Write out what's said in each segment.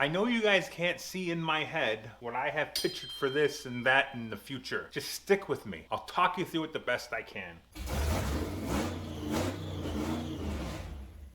I know you guys can't see in my head what I have pictured for this and that in the future. Just stick with me. I'll talk you through it the best I can.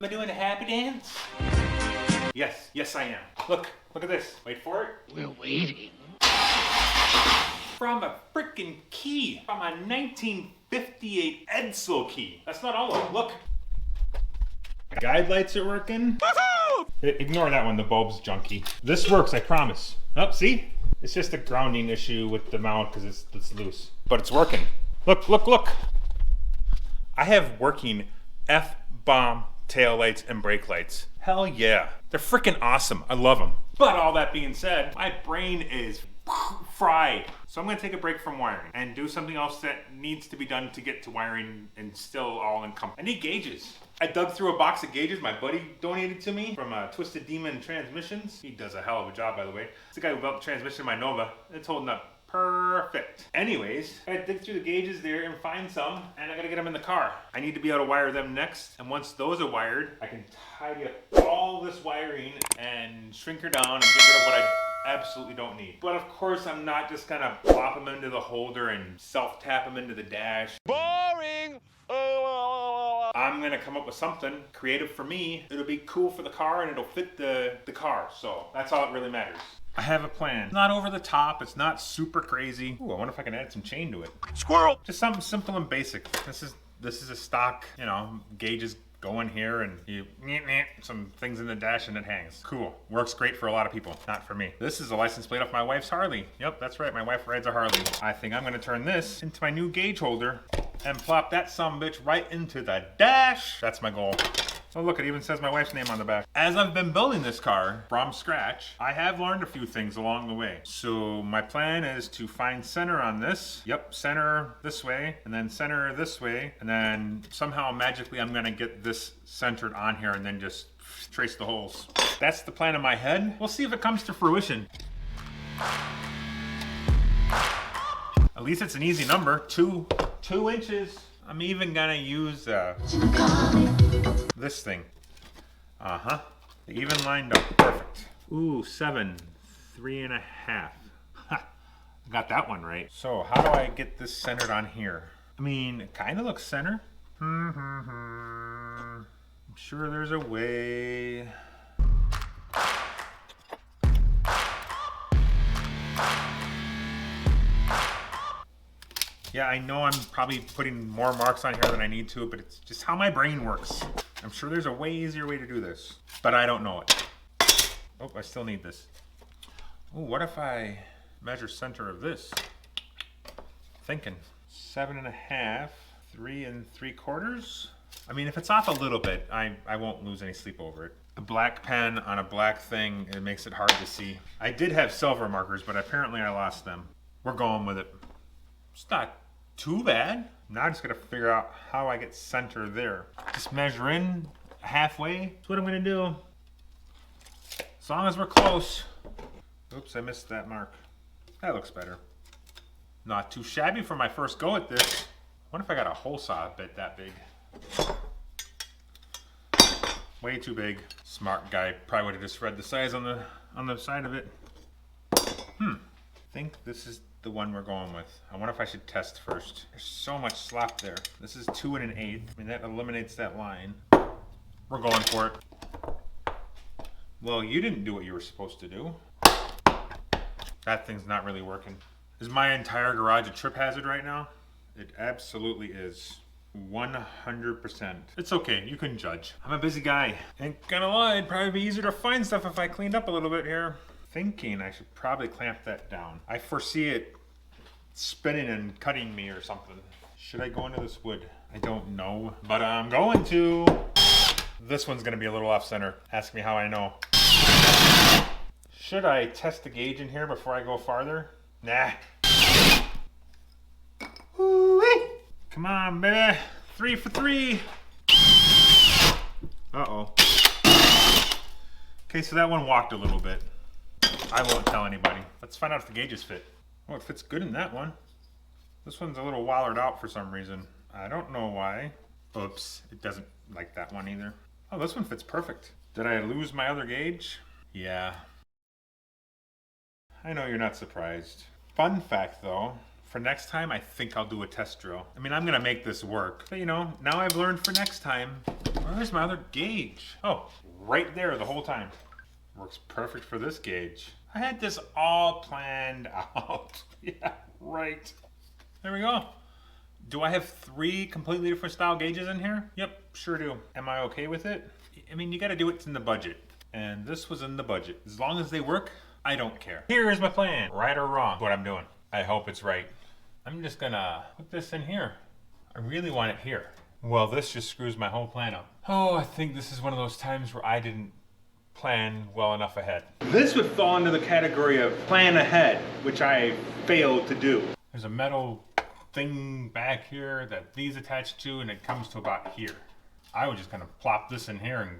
Am I doing a happy dance? Yes I am. Look at this. Wait for it. We're waiting. From a freaking key. From a 1958 Edsel key. That's not all of them. Look. Guide lights are working. Woohoo! Ignore that one, the bulb's junky. This works, I promise. Oh, see? It's just a grounding issue with the mount because it's loose. But it's working. Look. I have working F-bomb taillights and brake lights. Hell yeah. They're freaking awesome. I love them. But all that being said, my brain is fried. So I'm gonna take a break from wiring and do something else that needs to be done to get to wiring and still all encompass. I need gauges. I dug through a box of gauges my buddy donated to me from Twisted Demon Transmissions. He does a hell of a job, by the way. It's the guy who built the transmission in my Nova. It's holding up perfect. Anyways, I dig through the gauges there and find some, and I gotta get them in the car. I need to be able to wire them next, and once those are wired, I can tidy up all this wiring and shrink her down and get rid of what I absolutely don't need. But of course, I'm not just gonna plop them into the holder and self-tap them into the dash. Boring! I'm gonna come up with something creative for me. It'll be cool for the car and it'll fit the car. So that's all that really matters. I have a plan. It's not over the top. It's not super crazy. Ooh, I wonder if I can add some chain to it. Squirrel! Just something simple and basic. This is a stock, gauges go in here and you some things in the dash and it hangs. Cool. Works great for a lot of people. Not for me. This is a license plate off my wife's Harley. Yep, that's right. My wife rides a Harley. I think I'm gonna turn this into my new gauge holder and plop that sumbitch right into the dash. That's my goal. Oh look, it even says my wife's name on the back. As I've been building this car from scratch, I have learned a few things along the way. So my plan is to find center on this. Yep, center this way, and then center this way, and then somehow magically I'm gonna get this centered on here and then just trace the holes. That's the plan in my head. We'll see if it comes to fruition. At least it's an easy number, 2 inches. I'm even gonna use this thing. They even lined up, perfect. Ooh, 7, 3.5. Ha, got that one right. So how do I get this centered on here? I mean, it kind of looks center. I'm sure there's a way. Yeah, I know I'm probably putting more marks on here than I need to, but it's just how my brain works. I'm sure there's a way easier way to do this, but I don't know it. Oh, I still need this. Oh, what if I measure center of this? Thinking 7.5, 3 3/4. I mean, if it's off a little bit, I won't lose any sleep over it. A black pen on a black thing, it makes it hard to see. I did have silver markers, but apparently I lost them. We're going with it. It's not too bad. Now I just gotta figure out how I get center there. Just measure in halfway. That's what I'm gonna do. As long as we're close. Oops, I missed that mark. That looks better. Not too shabby for my first go at this. What if I got a hole saw bit that big? Way too big. Smart guy probably would have just read the size on the side of it. I think this is the one we're going with. I wonder if I should test first. There's so much slop there. This is 2 1/8. I mean, that eliminates that line. We're going for it. Well, you didn't do what you were supposed to do. That thing's not really working. Is my entire garage a trip hazard right now? It absolutely is. 100%. It's okay, you can judge. I'm a busy guy. Ain't gonna lie, it'd probably be easier to find stuff if I cleaned up a little bit here. Thinking I should probably clamp that down. I foresee it spinning and cutting me or something. Should I go into this wood? I don't know, but I'm going to. This one's gonna be a little off center. Ask me how I know. Should I test the gauge in here before I go farther? Nah. Woo-wee. Come on, baby. 3 for 3. Uh-oh. Okay, so that one walked a little bit. I won't tell anybody. Let's find out if the gauges fit. Oh, it fits good in that one. This one's a little wallered out for some reason. I don't know why. Oops, it doesn't like that one either. Oh, this one fits perfect. Did I lose my other gauge? Yeah. I know you're not surprised. Fun fact though, for next time, I think I'll do a test drill. I mean, I'm gonna make this work. But you know, now I've learned for next time. Where's my other gauge? Oh, right there the whole time. Works perfect for this gauge. I had this all planned out. Yeah, right. There we go. Do I have 3 completely different style gauges in here? Yep, sure do. Am I okay with it? I mean, you gotta do what's in the budget. And this was in the budget. As long as they work, I don't care. Here is my plan. Right or wrong, what I'm doing. I hope it's right. I'm just gonna put this in here. I really want it here. Well, this just screws my whole plan up. Oh, I think this is one of those times where I didn't plan well enough ahead. This would fall into the category of plan ahead, which I failed to do. There's a metal thing back here that these attach to, and it comes to about here. I was just gonna plop this in here and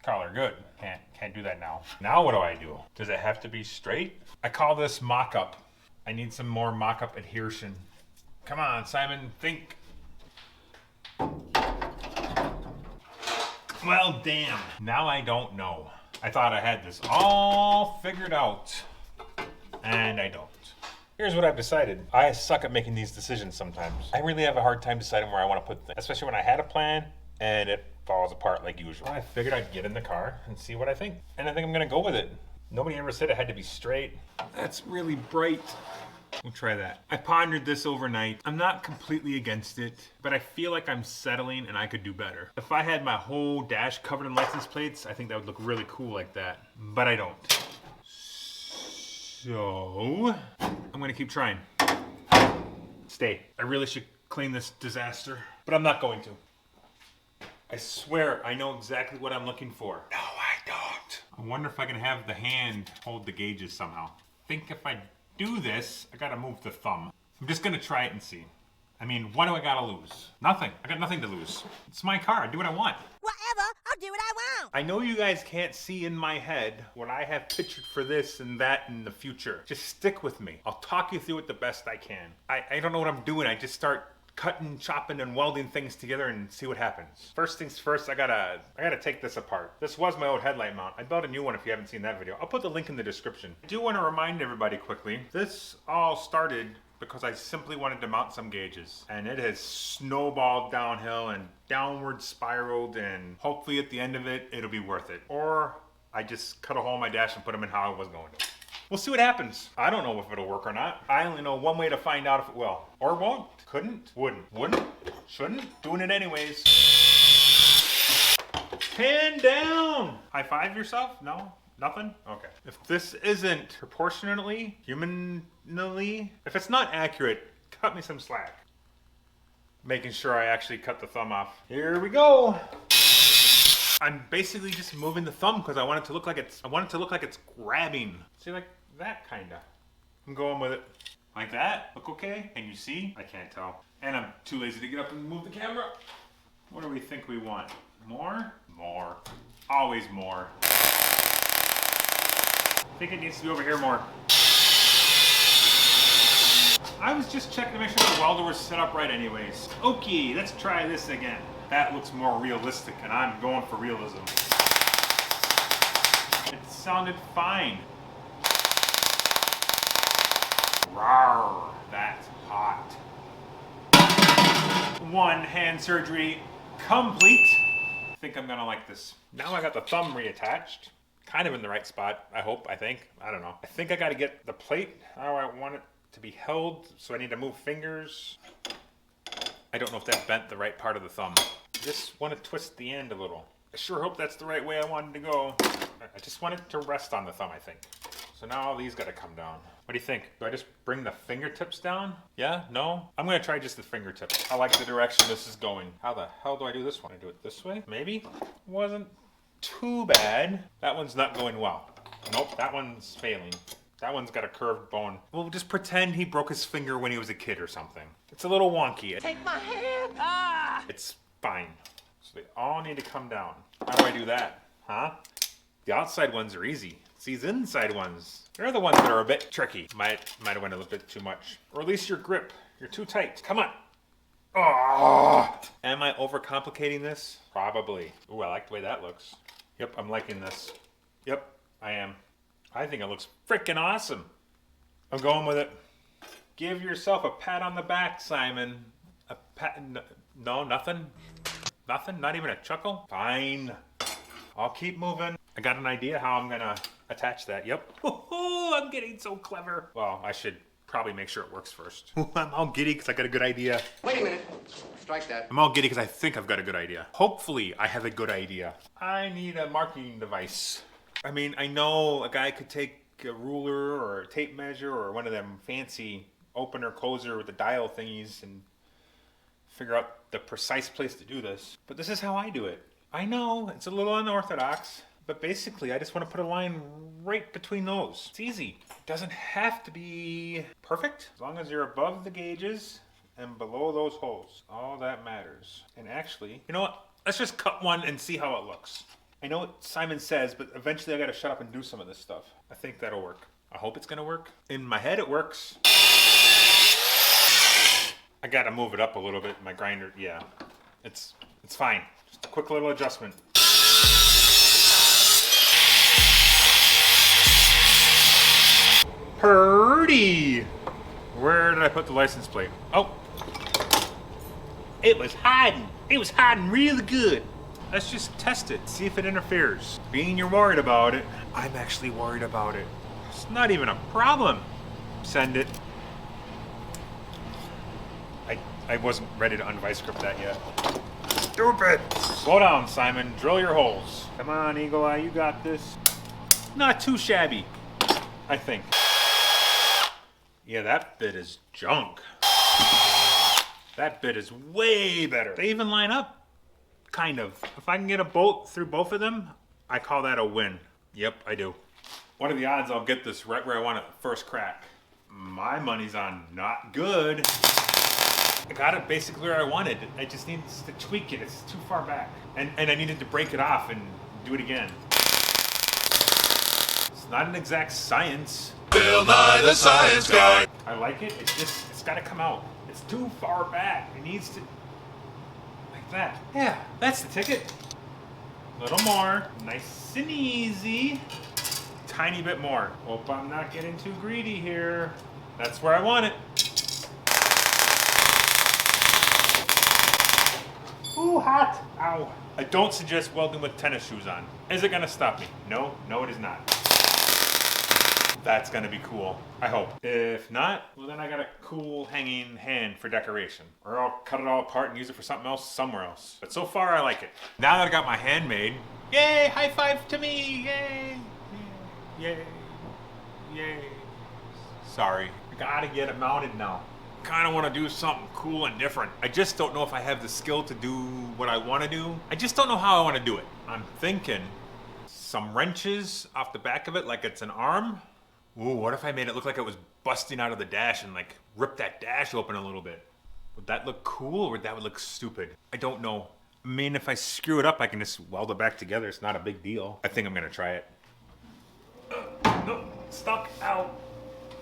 call her good. Can't do that now. Now what do I do? Does it have to be straight? I call this mock-up. I need some more mock-up adhesion. Come on, Simon, think. Well, damn. Now I don't know. I thought I had this all figured out, and I don't. Here's what I've decided. I suck at making these decisions sometimes. I really have a hard time deciding where I want to put things, especially when I had a plan and it falls apart like usual. I figured I'd get in the car and see what I think. And I think I'm gonna go with it. Nobody ever said it had to be straight. That's really bright. We'll try that. I pondered this overnight. I'm not completely against it, but I feel like I'm settling and I could do better. If I had my whole dash covered in license plates, I think that would look really cool like that, but I don't. So, I'm gonna keep trying. Stay. I really should clean this disaster, but I'm not going to. I swear I know exactly what I'm looking for. No, I don't. I wonder if I can have the hand hold the gauges somehow. I think if I do this, I gotta move the thumb. I'm just gonna try it and see. I mean, what do I gotta lose? Nothing. I got nothing to lose. It's my car. I do what I want. Whatever. I'll do what I want. I know you guys can't see in my head what I have pictured for this and that in the future. Just stick with me. I'll talk you through it the best I can. I don't know what I'm doing. I just start cutting, chopping, and welding things together and see what happens. First things first, I gotta take this apart. This was my old headlight mount. I built a new one if you haven't seen that video. I'll put the link in the description. I do want to remind everybody quickly, this all started because I simply wanted to mount some gauges. And it has snowballed downhill and downward spiraled, and hopefully at the end of it, it'll be worth it. Or I just cut a hole in my dash and put them in how I was going to. We'll see what happens. I don't know if it'll work or not. I only know one way to find out if it will. Or won't. Couldn't. Wouldn't. Shouldn't. Doing it anyways. Hand down! High five yourself? No? Nothing? Okay. If this isn't proportionately, humanly, if it's not accurate, cut me some slack. Making sure I actually cut the thumb off. Here we go! I'm basically just moving the thumb because I want it to look like it's grabbing. See, like that kinda. I'm going with it. Like that? Look okay? Can you see? I can't tell. And I'm too lazy to get up and move the camera. What do we think we want? More? More. Always more. I think it needs to be over here more. I was just checking to make sure the welder was set up right anyways. Okay, let's try this again. That looks more realistic, and I'm going for realism. It sounded fine. Rawr, that's hot. One hand surgery complete. I think I'm gonna like this. Now I got the thumb reattached. Kind of in the right spot, I hope, I think. I don't know. I think I gotta get the plate how I want it to be held, so I need to move fingers. I don't know if that bent the right part of the thumb. Just want to twist the end a little. I sure hope that's the right way I wanted to go. I just want it to rest on the thumb, I think. So now all these gotta come down. What do you think? Do I just bring the fingertips down? Yeah? No? I'm gonna try just the fingertips. I like the direction this is going. How the hell do I do this one? I do it this way? Maybe? Wasn't too bad. That one's not going well. Nope, that one's failing. That one's got a curved bone. We'll just pretend he broke his finger when he was a kid or something. It's a little wonky. Take my hand. Ah! It's fine. So they all need to come down. How do I do that? Huh? The outside ones are easy. It's these inside ones. They're the ones that are a bit tricky. Might have went a little bit too much. Or at least your grip. You're too tight. Come on. Oh! Am I overcomplicating this? Probably. Ooh, I like the way that looks. Yep, I'm liking this. Yep, I am. I think it looks freaking awesome. I'm going with it. Give yourself a pat on the back, Simon. A pat, no, nothing? Nothing? Not even a chuckle? Fine. I'll keep moving. I got an idea how I'm gonna attach that. Yep. Oh, I'm getting so clever. Well, I should probably make sure it works first. I'm all giddy because I got a good idea. Wait a minute. Strike that. I'm all giddy because I think I've got a good idea. Hopefully, I have a good idea. I need a marking device. I mean, I know a guy could take a ruler or a tape measure or one of them fancy opener closer with the dial thingies and figure out the precise place to do this. But this is how I do it. I know it's a little unorthodox, but basically I just want to put a line right between those. It's easy. It doesn't have to be perfect. As long as you're above the gauges and below those holes. All that matters. And actually, you know what? Let's just cut one and see how it looks. I know what Simon says, but eventually I gotta shut up and do some of this stuff. I think that'll work. I hope it's gonna work. In my head it works. I gotta move it up a little bit. My grinder, yeah. It's fine. Just a quick little adjustment. Purdy! Where did I put the license plate? Oh. It was hiding. It was hiding really good. Let's just test it, see if it interferes. Being you're worried about it, I'm actually worried about it. It's not even a problem. Send it. I wasn't ready to unvice grip that yet. Stupid! Slow down, Simon. Drill your holes. Come on, Eagle Eye, you got this. Not too shabby, I think. Yeah, that bit is junk. That bit is way better. They even line up, kind of. If I can get a bolt through both of them, I call that a win. Yep, I do. What are the odds I'll get this right where I want it first crack? My money's on not good. I got it basically where I wanted. I just needed to tweak it. It's too far back. And I needed to break it off and do it again. It's not an exact science. Bill Nye the Science Guy. I like it. It's got to come out. It's too far back. It needs to, like that. Yeah, that's the ticket. A little more. Nice and easy. Tiny bit more. Hope I'm not getting too greedy here. That's where I want it. Ooh, hot. Ow. I don't suggest welding with tennis shoes on. Is it gonna stop me? No, it is not. That's gonna be cool, I hope. If not, well then I got a cool hanging hand for decoration. Or I'll cut it all apart and use it for something else somewhere else. But so far I like it. Now that I got my hand made, yay, high five to me, yay, yay, yay. Sorry, I gotta get it mounted now. Kind of want to do something cool and different. I just don't know if I have the skill to do what I want to do. I just don't know how I want to do it. I'm thinking some wrenches off the back of it like it's an arm. Ooh, what if I made it look like it was busting out of the dash and like rip that dash open a little bit? Would that look cool or would that look stupid? I don't know. I mean, if I screw it up, I can just weld it back together. It's not a big deal. I think I'm gonna try it. No, stuck, ow.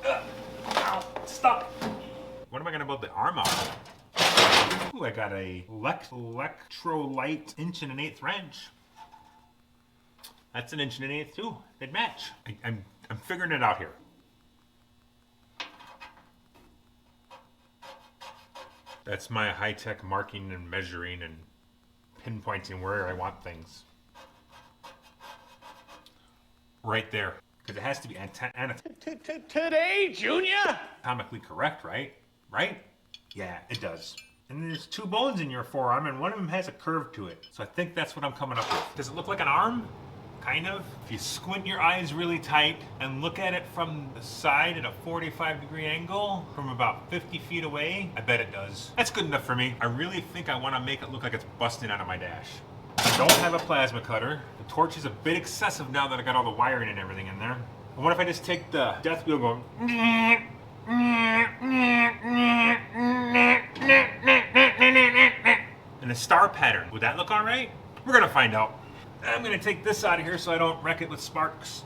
Ow, stuck. What am I gonna build the arm out of? Ooh, I got a Electrolight 1 1/8" wrench. That's 1 1/8" too. They'd match. I'm figuring it out here. That's my high-tech marking and measuring and pinpointing where I want things. Right there. Because it has to be Today, Junior? anatomically correct, right? Right? Yeah, it does. And there's 2 bones in your forearm, and one of them has a curve to it. So I think that's what I'm coming up with. Does it look like an arm? Kind of. If you squint your eyes really tight and look at it from the side at a 45-degree angle from about 50 feet away, I bet it does. That's good enough for me. I really think I want to make it look like it's busting out of my dash. I don't have a plasma cutter. The torch is a bit excessive now that I got all the wiring and everything in there. And what if I just take the death wheel going in a star pattern? Would that look all right? We're gonna find out. I'm gonna take this out of here so I don't wreck it with sparks.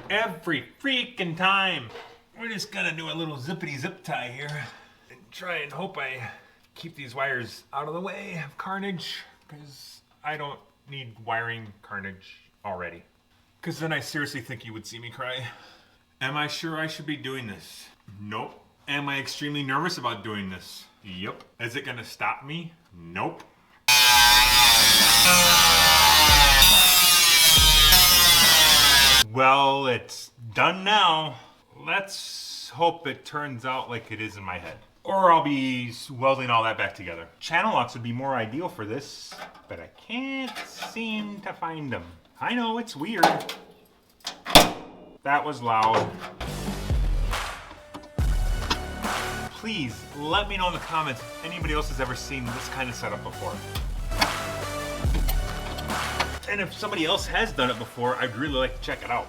Every freaking time. We're just gonna do a little zippity zip tie here and try and hope I keep these wires out of the way of carnage, because I don't need wiring carnage already. Because then I seriously think you would see me cry. Am I sure I should be doing this? Nope. Am I extremely nervous about doing this? Yep. Is it gonna stop me? Nope. Well, it's done now. Let's hope it turns out like it is in my head. Or I'll be welding all that back together. Channel locks would be more ideal for this, but I can't seem to find them. I know, it's weird. That was loud. Please let me know in the comments if anybody else has ever seen this kind of setup before. And if somebody else has done it before, I'd really like to check it out.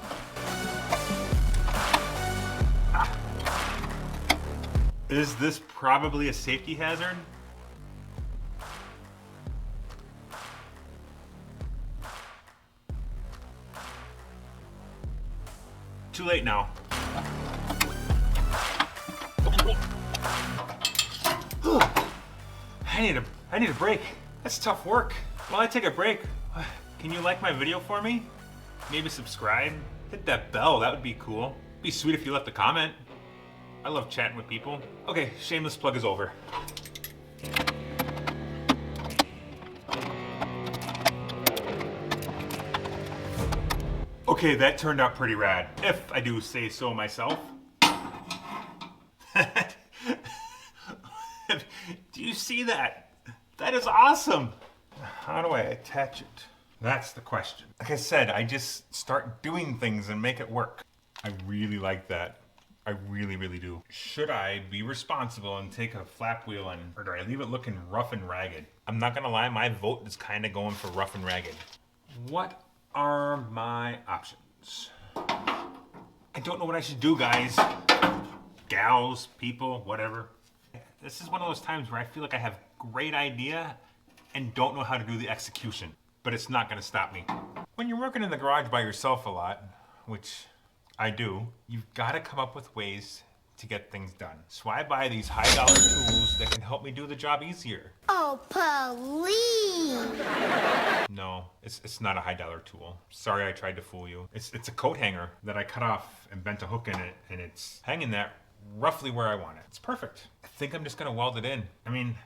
Is this probably a safety hazard? Too late now. I need a break. That's tough work. While I take a break, can you like my video for me? Maybe subscribe? Hit that bell, that would be cool. It'd be sweet if you left a comment. I love chatting with people. Okay, shameless plug is over. Okay, that turned out pretty rad, if I do say so myself. Do you see that? That is awesome. How do I attach it? That's the question. Like I said, I just start doing things and make it work. I really like that. I really, really do. Should I be responsible and take a flap wheel and, or do I leave it looking rough and ragged? I'm not gonna lie, my vote is kind of going for rough and ragged. What are my options? I don't know what I should do, guys. Gals, people, whatever. This is one of those times where I feel like I have great idea and don't know how to do the execution, but it's not gonna stop me. When you're working in the garage by yourself a lot, which I do, you've gotta come up with ways to get things done. So I buy these high dollar tools that can help me do the job easier. Oh, please. No, it's not a high dollar tool. Sorry I tried to fool you. It's a coat hanger that I cut off and bent a hook in it, and it's hanging there roughly where I want it. It's perfect. I think I'm just gonna weld it in. I mean,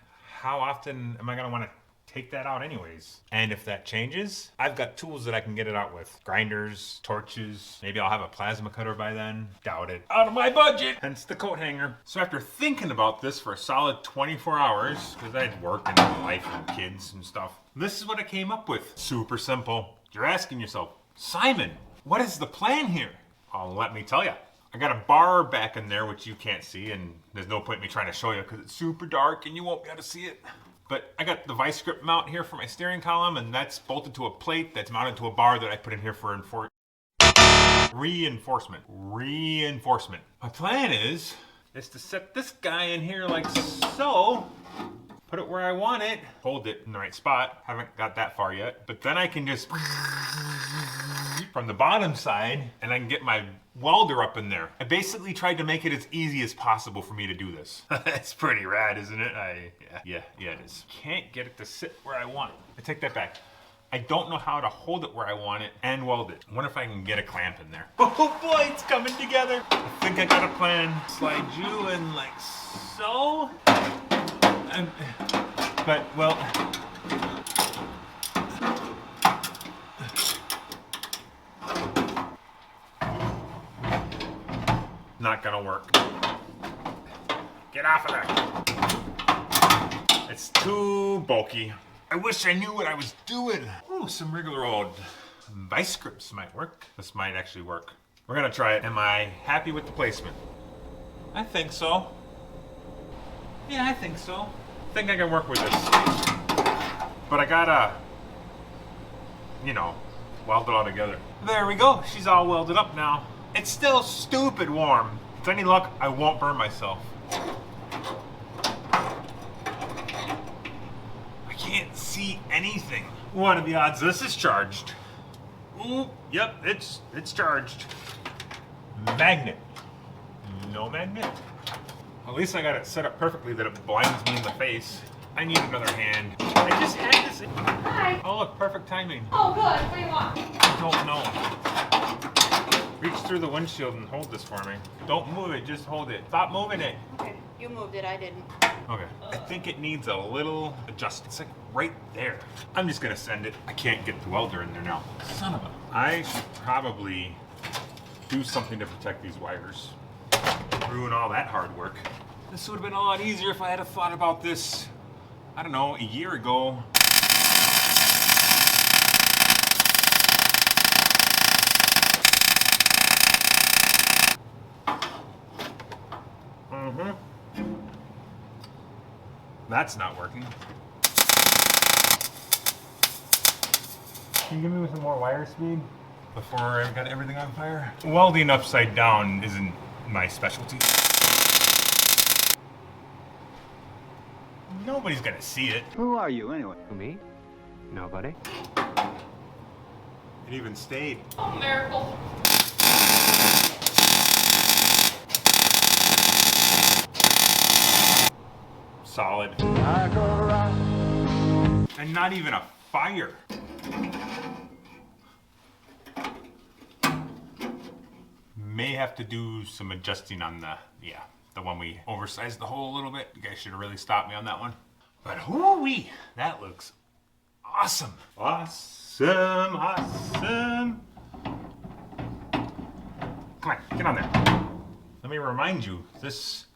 how often am I gonna wanna take that out anyways? And if that changes, I've got tools that I can get it out with. Grinders, torches, maybe I'll have a plasma cutter by then. Doubt it. Out of my budget! Hence the coat hanger. So after thinking about this for a solid 24 hours, because I had work and life and kids and stuff, this is what I came up with. Super simple. You're asking yourself, Simon, what is the plan here? Well, let me tell you. I got a bar back in there, which you can't see, and there's no point in me trying to show you because it's super dark and you won't be able to see it. But I got the vice grip mount here for my steering column, and that's bolted to a plate that's mounted to a bar that I put in here for reinforcement. Reinforcement. My plan is to set this guy in here like so, put it where I want it, hold it in the right spot. Haven't got that far yet, but then I can just from the bottom side, and I can get my welder up in there. I basically tried to make it as easy as possible for me to do this. It's pretty rad, isn't it? Yeah, it is. Can't get it to sit where I want it. I take that back. I don't know how to hold it where I want it and weld it. I wonder if I can get a clamp in there. Oh boy, it's coming together. I think I got a plan. Slide you in like so. But, well, not gonna work. Get off of there. It's too bulky. I wish I knew what I was doing. Oh, some regular old vice grips might work. This might actually work. We're gonna try it. Am I happy with the placement? I think so. Yeah, I think so. I think I can work with this. But I gotta, weld it all together. There we go. She's all welded up now. It's still stupid warm. With any luck, I won't burn myself. I can't see anything. What are the odds this is charged? Ooh, yep, it's charged. Magnet. No magnet? At least I got it set up perfectly that it blinds me in the face. I need another hand. I just had this. Hi. Oh look, perfect timing. Oh, good. What do you want? I don't know. through the windshield and hold this for me. Don't move it, just hold it. Stop moving it. Okay, you moved it, I didn't. Okay, I think it needs a little adjust. It's like right there. I'm just gonna send it. I can't get the welder in there now. Son of a. I should probably do something to protect these wires. Ruin all that hard work. This would have been a lot easier if I had thought about this, I don't know, a year ago. That's not working. Can you give me some more wire speed before I got everything on fire? Welding upside down isn't my specialty. Nobody's gonna see it. Who are you anyway? Me? Nobody. It even stayed. Oh, miracle. Solid. And not even a fire. May have to do some adjusting on the one we oversized the hole a little bit. You guys should have really stopped me on that one. But whoo-wee, that looks awesome. Awesome, awesome. Come on, get on there. Let me remind you, this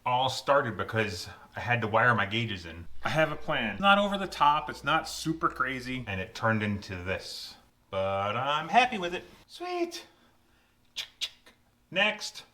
all started because I had to wire my gauges in. I have a plan. It's not over the top, it's not super crazy, and it turned into this. But I'm happy with it. Sweet. Next.